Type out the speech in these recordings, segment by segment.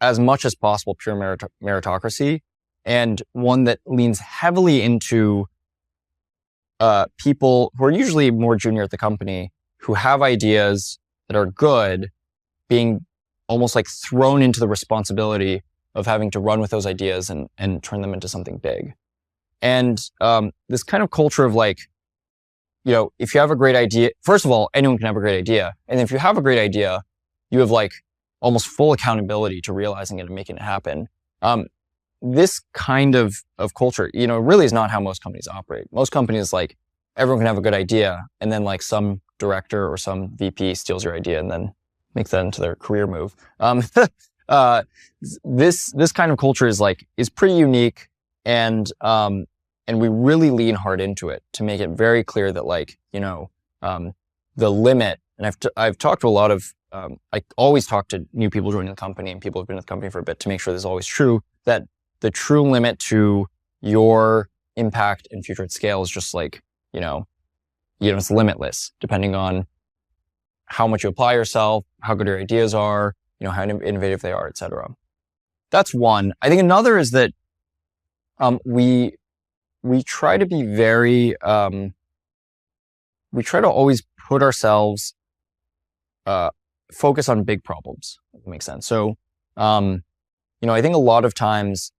as much as possible pure meritocracy, and one that leans heavily into people who are usually more junior at the company, who have ideas that are good, being almost like thrown into the responsibility of having to run with those ideas and turn them into something big. And this kind of culture of like, if you have a great idea, first of all, anyone can have a great idea. And if you have a great idea, you have like almost full accountability to realizing it and making it happen. This kind of culture, really is not how most companies operate. Most companies, like, everyone can have a good idea, and then like some director or some VP steals your idea and then makes that into their career move. This kind of culture is pretty unique, and we really lean hard into it to make it very clear that the limit. And I've talked to a lot of I always talk to new people joining the company and people who've been in the company for a bit to make sure this is always true, that the true limit to your impact and future at scale is just it's limitless, depending on how much you apply yourself, how good your ideas are, how innovative they are, et cetera. That's one. I think another is that we try to be very, we try to always put ourselves, focus on big problems, if that makes sense. So, I think a lot of times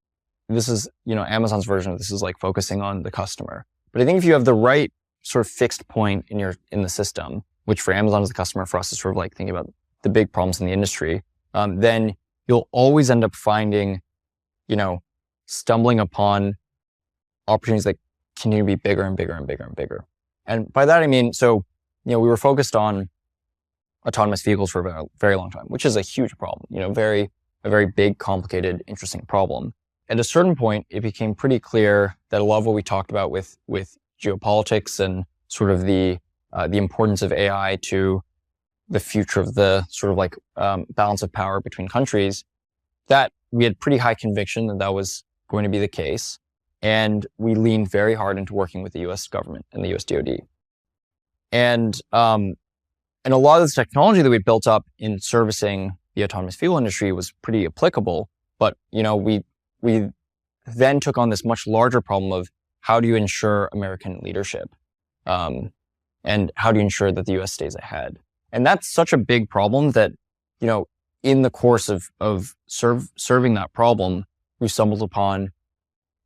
this is, Amazon's version of this is like focusing on the customer. But I think if you have the right sort of fixed point in the system, which for Amazon is the customer, for us is sort of like thinking about the big problems in the industry, then you'll always end up finding, stumbling upon opportunities that continue to be bigger and bigger and bigger and bigger. And by that, I mean, we were focused on autonomous vehicles for a very long time, which is a huge problem, a very big, complicated, interesting problem. At a certain point, it became pretty clear that a lot of what we talked about with geopolitics and sort of the importance of AI to the future of the sort of balance of power between countries, that we had pretty high conviction that was going to be the case. And we leaned very hard into working with the US government and the US DoD. And a lot of this technology that we built up in servicing the autonomous vehicle industry was pretty applicable. But, we then took on this much larger problem of how do you ensure American leadership? And how do you ensure that the US stays ahead? And that's such a big problem that, in the course of serving that problem, we stumbled upon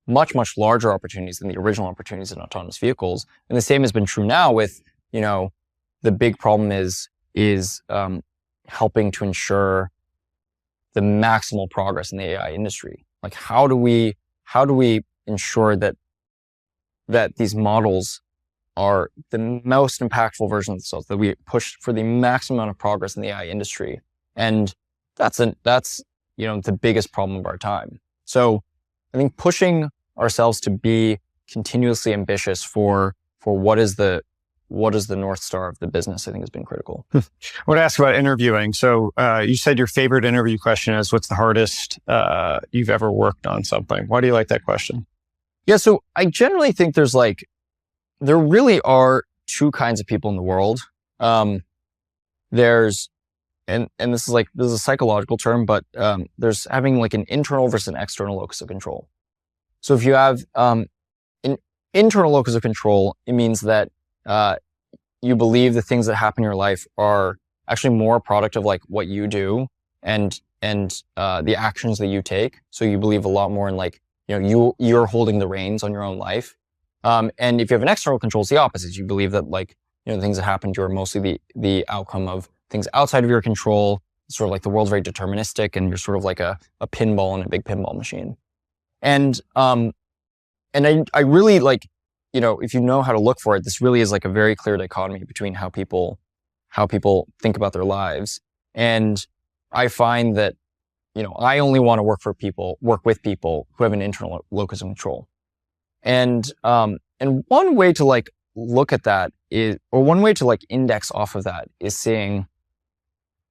much, much larger opportunities than the original opportunities in autonomous vehicles. And the same has been true now with, the big problem is helping to ensure the maximal progress in the AI industry. Like, how do we ensure that these models are the most impactful version of themselves, that we push for the maximum amount of progress in the AI industry? And that's the biggest problem of our time. So I think pushing ourselves to be continuously ambitious for what is the North Star of the business, I think, has been critical. I want to ask about interviewing. So you said your favorite interview question is, what's the hardest you've ever worked on something? Why do you like that question? Yeah, so I generally think there really are two kinds of people in the world. There's, and this is a psychological term, but there's having like an internal versus an external locus of control. So if you have an internal locus of control, it means that you believe the things that happen in your life are actually more a product of like what you do and the actions that you take. So you believe a lot more in you're holding the reins on your own life. And if you have an external control, it's the opposite. You believe that the things that happen to you are mostly the outcome of things outside of your control. It's sort of like the world's very deterministic, and you're sort of like a pinball in a big pinball machine. And I really if you know how to look for it, this really is like a very clear dichotomy between how people think about their lives. And I find that, I only want to work with people who have an internal locus of control. And one way to look at that is, or one way to index off of that is seeing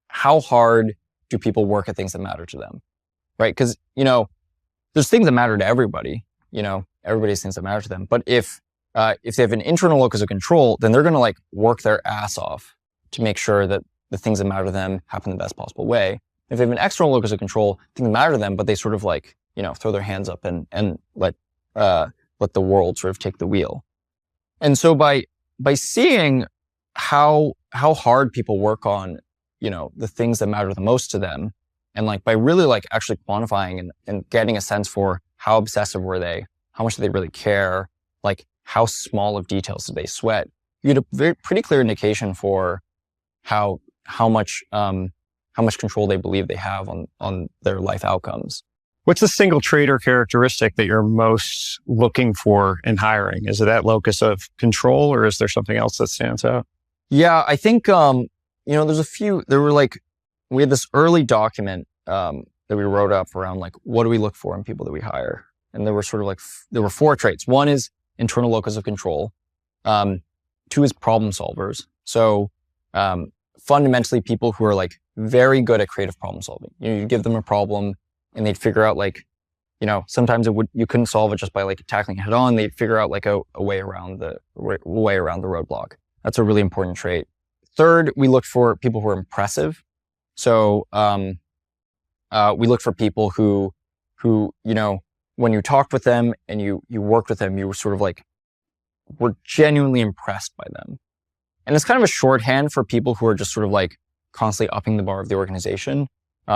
how hard do people work at things that matter to them, right? Because, there's things that matter to everybody, everybody's things that matter to them. But if they have an internal locus of control, then they're going to work their ass off to make sure that the things that matter to them happen the best possible way. If they have an external locus of control, things matter to them, but they sort of like, throw their hands up and let the world sort of take the wheel. And so by seeing how hard people work on, the things that matter the most to them, and like by really like actually quantifying and getting a sense for how obsessive were they, how much do they really care, like how small of details did they sweat, you get a pretty clear indication for how much control they believe they have on their life outcomes. What's the single trait or characteristic that you're most looking for in hiring? Is it that locus of control, or is there something else that stands out? Yeah, I think, there's a few. We had this early document that we wrote up around like, what do we look for in people that we hire? And there were sort of like, there were 4 traits. One is internal locus of control. 2 is problem solvers. So fundamentally people who are like very good at creative problem solving. You give them a problem and they'd figure out like, sometimes you couldn't solve it just by like tackling it head on. They'd figure out like a way around the roadblock. That's a really important trait. 3rd, we look for people who are impressive. So we look for people who when you talked with them and you worked with them, you were sort of like, were genuinely impressed by them. And it's kind of a shorthand for people who are just sort of like constantly upping the bar of the organization,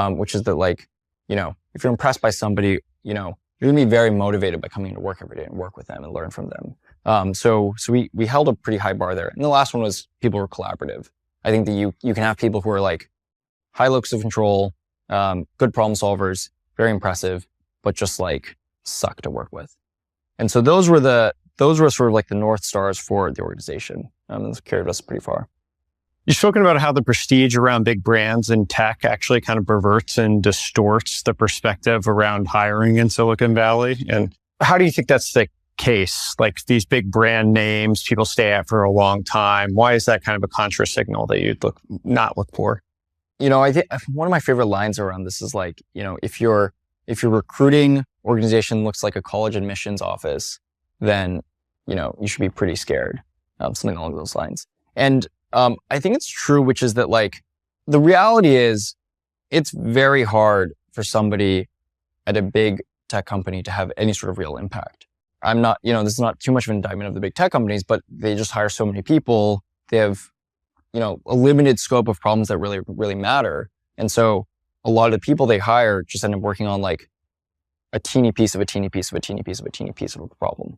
which is that like, if you're impressed by somebody, you're going to be very motivated by coming to work every day and work with them and learn from them. So we held a pretty high bar there. And the last one was people who are collaborative. I think that you can have people who are like high locus of control, good problem solvers, very impressive, but just like suck to work with. And so those were sort of like the North Stars for the organization. It's carried us pretty far. You've spoken about how the prestige around big brands in tech actually kind of perverts and distorts the perspective around hiring in Silicon Valley. And how do you think that's the case? Like these big brand names, people stay at for a long time. Why is that kind of a contra signal that you'd not look for? I think one of my favorite lines around this is like, if your recruiting organization looks like a college admissions office, then, you should be pretty scared. Something along those lines. And I think it's true, which is that like, the reality is it's very hard for somebody at a big tech company to have any sort of real impact. I'm not, this is not too much of an indictment of the big tech companies, but they just hire so many people. They have, a limited scope of problems that really, really matter. And so a lot of the people they hire just end up working on like a teeny piece of a teeny piece of a teeny piece of a teeny piece of a problem.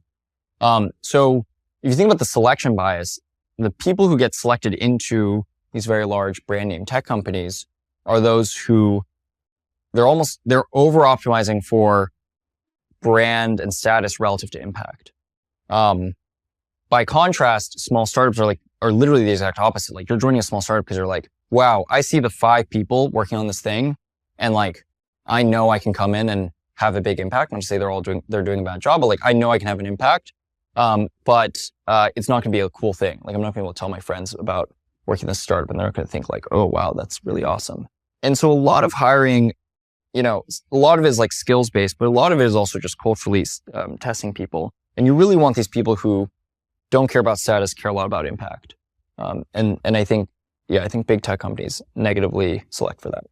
So if you think about the selection bias, the people who get selected into these very large brand name tech companies are those who they're over optimizing for brand and status relative to impact. By contrast, small startups are literally the exact opposite. Like you're joining a small startup because you're like, wow, I see the 5 people working on this thing, and like I know I can come in and have a big impact. Not to say they're doing a bad job, but like I know I can have an impact. But it's not going to be a cool thing. Like I'm not going to be able to tell my friends about working in this startup, and they're not going to think like, oh wow, that's really awesome. And so a lot of hiring, a lot of it is like skills based, but a lot of it is also just culturally testing people. And you really want these people who don't care about status, care a lot about impact. And I think big tech companies negatively select for that.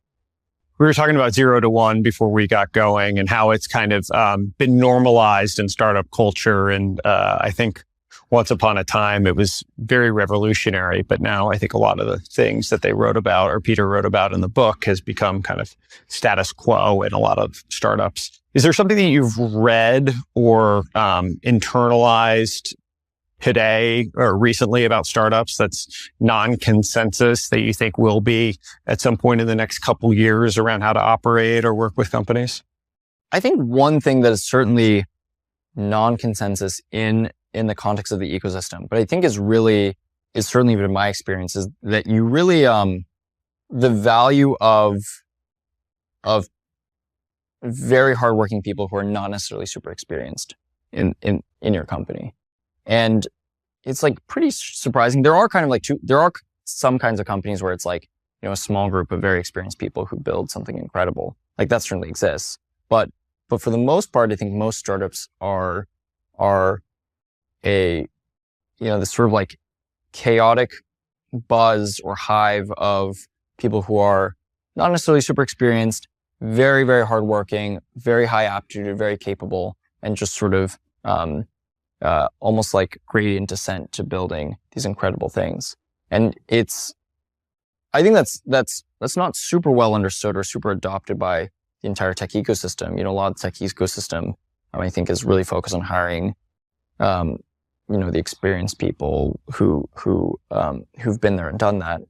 We were talking about 0 to 1 before we got going and how it's kind of been normalized in startup culture. And I think once upon a time, it was very revolutionary. But now I think a lot of the things that they wrote about or Peter wrote about in the book has become kind of status quo in a lot of startups. Is there something that you've read or internalized today or recently about startups that's non-consensus that you think will be at some point in the next couple years around how to operate or work with companies? I think one thing that is certainly non-consensus in the context of the ecosystem, but I think is certainly been my experience, is that you really, the value of very hardworking people who are not necessarily super experienced in your company. And it's like pretty surprising. There are some kinds of companies where it's like, a small group of very experienced people who build something incredible. Like that certainly exists. But for the most part, I think most startups are this sort of like chaotic buzz or hive of people who are not necessarily super experienced, very, very hardworking, very high aptitude, very capable, and just sort of almost like gradient descent to building these incredible things. And I think that's not super well understood or super adopted by the entire tech ecosystem. A lot of the tech ecosystem, I think, is really focused on hiring, the experienced people who've been there and done that.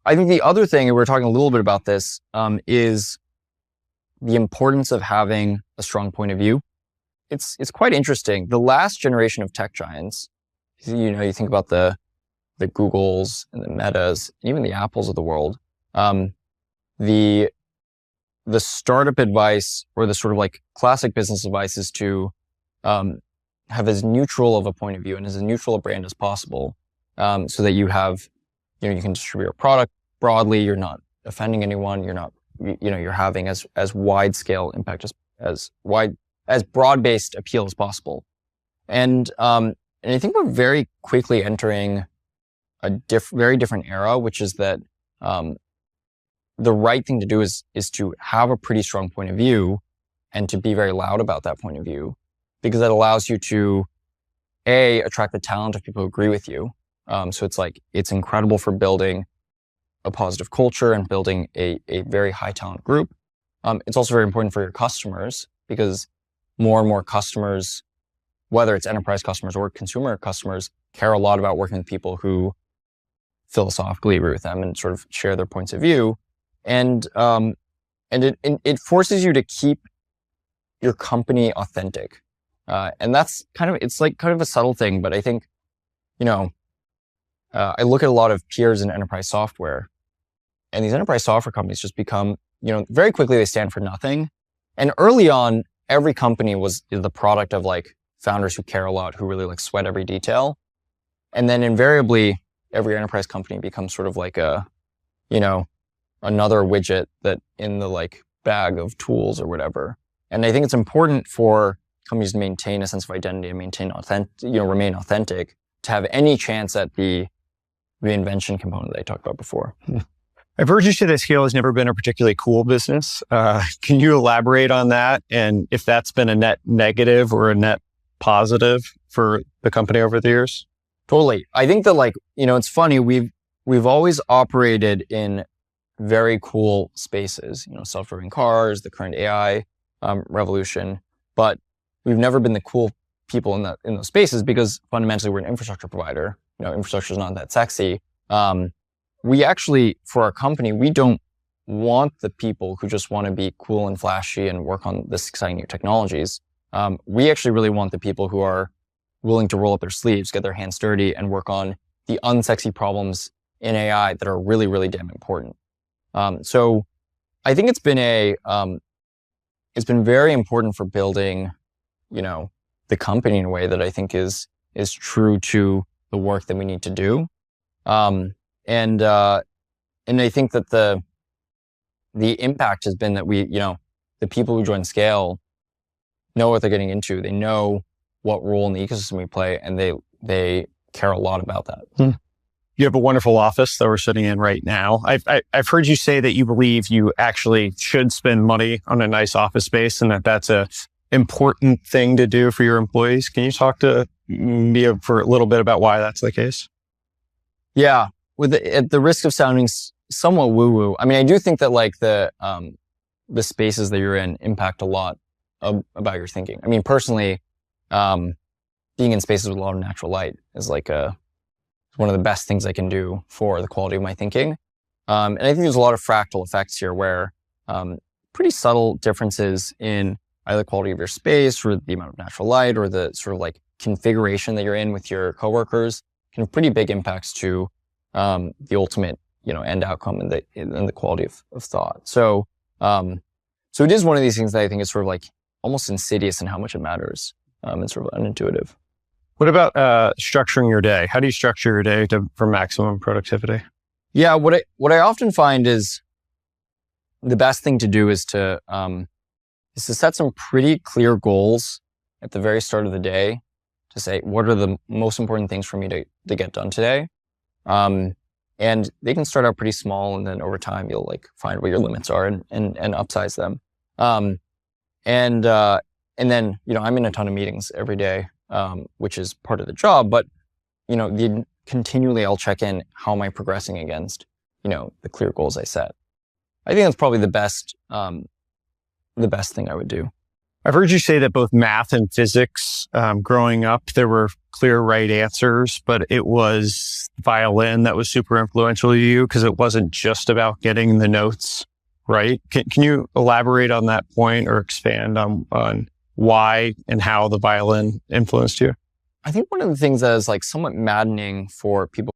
I think the other thing, and we're talking a little bit about this, is the importance of having a strong point of view. It's quite interesting. The last generation of tech giants, you think about the Googles and the Metas, and even the Apples of the world, the startup advice or the sort of like classic business advice is to have as neutral of a point of view and as neutral a brand as possible, so that you have, you can distribute your product broadly. You're not offending anyone. You're not, you're having as wide scale impact as broad-based appeal as possible. And I think we're very quickly entering a very different era, which is that the right thing to do is to have a pretty strong point of view and to be very loud about that point of view, because that allows you to attract the talent of people who agree with you. So it's incredible for building a positive culture and building a very high talent group. It's also very important for your customers, because more and more customers, whether it's enterprise customers or consumer customers, care a lot about working with people who philosophically agree with them and sort of share their points of view. And it forces you to keep your company authentic. And that's it's like kind of a subtle thing, but I think, I look at a lot of peers in enterprise software, and these enterprise software companies just become, very quickly they stand for nothing. And early on, every company was the product of like founders who care a lot, who really like sweat every detail. And then invariably, every enterprise company becomes sort of like another widget that in the like bag of tools or whatever. And I think it's important for companies to maintain a sense of identity and remain authentic, to have any chance at the reinvention component that I talked about before. I've heard you say that scale has never been a particularly cool business. Can you elaborate on that? And if that's been a net negative or a net positive for the company over the years? Totally. I think that it's funny. We've always operated in very cool spaces, self-driving cars, the current AI revolution, but we've never been the cool people in those spaces, because fundamentally we're an infrastructure provider. Infrastructure is not that sexy. We actually, for our company, we don't want the people who just want to be cool and flashy and work on this exciting new technologies. We actually really want the people who are willing to roll up their sleeves, get their hands dirty, and work on the unsexy problems in AI that are really, really damn important. So I think it's been very important for building, the company in a way that I think is true to the work that we need to do. And I think that the impact has been that the people who join Scale know what they're getting into. They know what role in the ecosystem we play, and they care a lot about that. You have a wonderful office that we're sitting in right now. I've heard you say that you believe you actually should spend money on a nice office space, and that's a important thing to do for your employees. Can you talk to me for a little bit about why that's the case? Yeah. At the risk of sounding somewhat woo-woo, I do think that the spaces that you're in impact a lot about your thinking. Personally, being in spaces with a lot of natural light is one of the best things I can do for the quality of my thinking. And I think there's a lot of fractal effects here where pretty subtle differences in either the quality of your space or the amount of natural light or the sort of configuration that you're in with your coworkers can have pretty big impacts to the ultimate, end outcome and the quality of thought. So it is one of these things that I think is sort of almost insidious in how much it matters. And sort of unintuitive. What about structuring your day? How do you structure your day for maximum productivity? Yeah, what I often find is the best thing to do is to set some pretty clear goals at the very start of the day, to say what are the most important things for me to get done today, and And they can start out pretty small, and then over time you'll like find where your limits are and upsize them. And then, I'm in a ton of meetings every day, which is part of the job, but, continually I'll check in, how am I progressing against, the clear goals I set. I think that's probably the best thing I would do. I've heard you say that both math and physics, growing up, there were clear right answers, but it was violin that was super influential to you because it wasn't just about getting the notes right. Can you elaborate on that point or expand on why and how the violin influenced you? I think one of the things that is like somewhat maddening for people